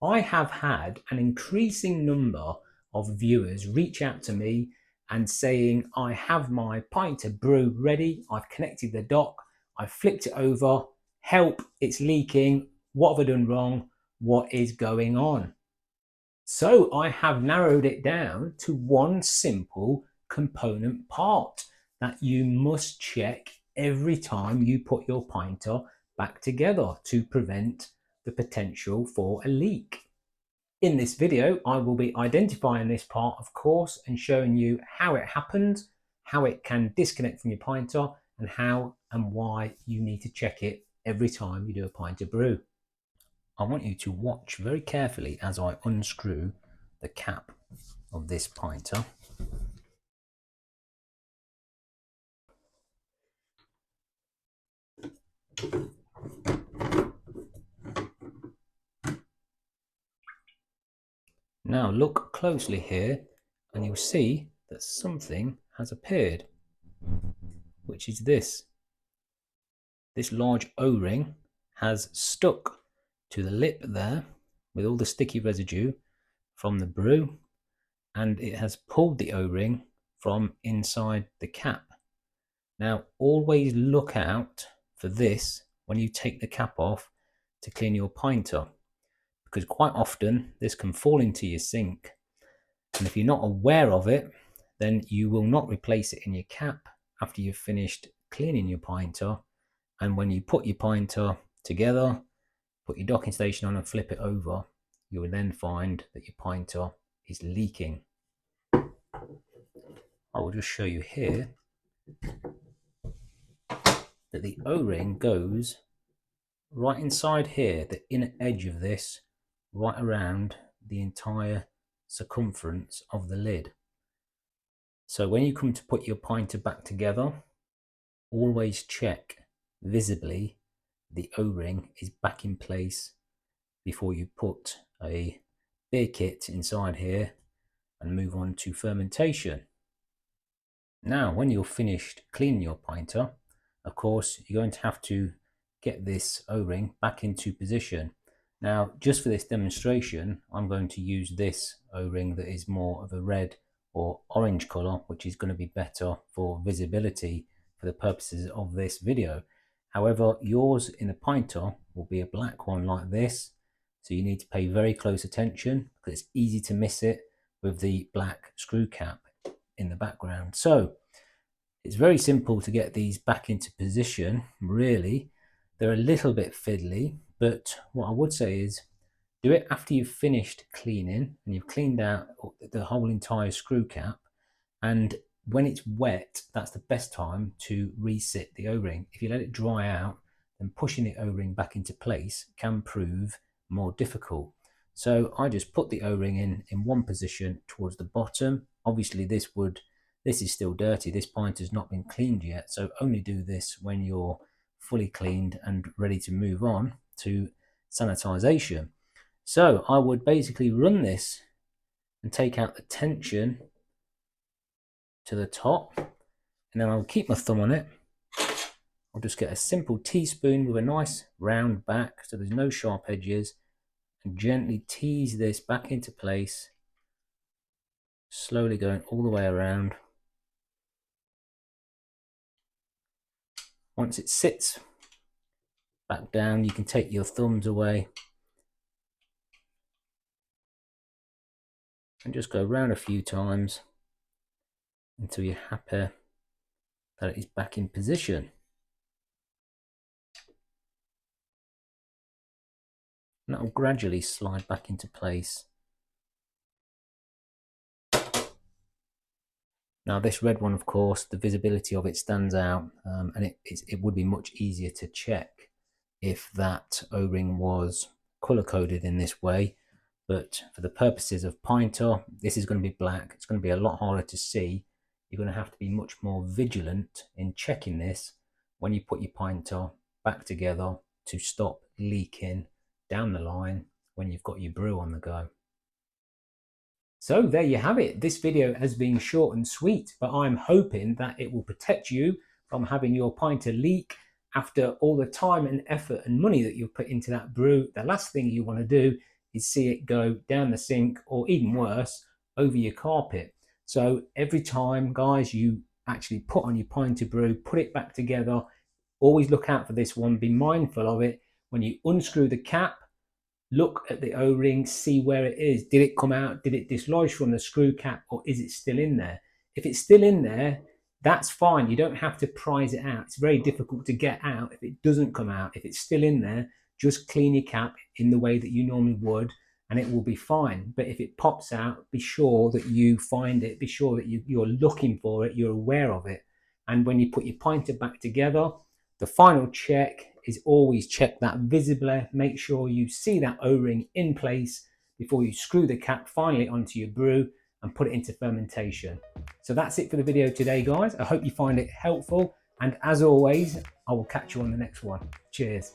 I have had an increasing number of viewers reach out to me and saying, I have my pint of brew ready, I've connected the dock, I've flipped it over, help, it's leaking, what have I done wrong, what is going on? So I have narrowed it down to one simple component part that you must check every time you put your pinter back together to prevent the potential for a leak. In this video, I will be identifying this part, of course, and showing you how it happens, how it can disconnect from your pinter, and how and why you need to check it every time you do a pinter brew. I want you to watch very carefully as I unscrew the cap of this pinter. Now look closely here and you'll see that something has appeared, which is this. This large O-ring has stuck to the lip there with all the sticky residue from the brew, and it has pulled the O-ring from inside the cap. Now always look out for this when you take the cap off to clean your pinter, because quite often this can fall into your sink, and if you're not aware of it, then you will not replace it in your cap after you've finished cleaning your pinter. And when you put your pinter together, put your docking station on and flip it over, you will then find that your pinter is leaking. I will just show you here that the O-ring goes right inside here, the inner edge of this, right around the entire circumference of the lid. So when you come to put your pinter back together, always check visibly the O-ring is back in place before you put a beer kit inside here and move on to fermentation. Now when you're finished cleaning your pinter, of course you're going to have to get this O-ring back into position. Now just for this demonstration, I'm going to use this O-ring that is more of a red or orange color, which is going to be better for visibility for the purposes of this video. However, yours in the pinter will be a black one like this, so you need to pay very close attention because it's easy to miss it with the black screw cap in the background. So it's very simple to get these back into position. Really, they're a little bit fiddly, but what I would say is do it after you've finished cleaning and you've cleaned out the whole entire screw cap, and when it's wet, that's the best time to reset the O-ring. If you let it dry out, then pushing the O-ring back into place can prove more difficult. So I just put the O-ring in one position towards the bottom. Obviously this is still dirty. This pint has not been cleaned yet, so only do this when you're fully cleaned and ready to move on to sanitization. So I would basically run this and take out the tension to the top, and then I'll keep my thumb on it. I'll just get a simple teaspoon with a nice round back so there's no sharp edges, and gently tease this back into place, slowly going all the way around. Once it sits back down, you can take your thumbs away and just go around a few times until you're happy that it is back in position. And that will gradually slide back into place. Now this red one, of course, the visibility of it stands out, and it would be much easier to check if that O-ring was color coded in this way. But for the purposes of pinter, this is going to be black. It's going to be a lot harder to see. You're going to have to be much more vigilant in checking this when you put your pinter back together to stop leaking down the line when you've got your brew on the go. So there you have it. This video has been short and sweet, but I'm hoping that it will protect you from having your pinter leak after all the time and effort and money that you've put into that brew. The last thing you want to do is see it go down the sink, or even worse, over your carpet. So every time, guys, you actually put on your pint of brew, put it back together, always look out for this one, be mindful of it. When you unscrew the cap, look at the O-ring, see where it is. Did it come out? Did it dislodge from the screw cap, or is it still in there? If it's still in there, that's fine. You don't have to prise it out. It's very difficult to get out if it doesn't come out. If it's still in there, just clean your cap in the way that you normally would, and it will be fine. But if it pops out, be sure that you find it. Be sure that you're looking for it, you're aware of it. And when you put your pinter back together, the final check is always check that visibly. Make sure you see that O-ring in place before you screw the cap finally onto your brew and put it into fermentation. So that's it for the video today, guys. I hope you find it helpful. And as always, I will catch you on the next one. Cheers.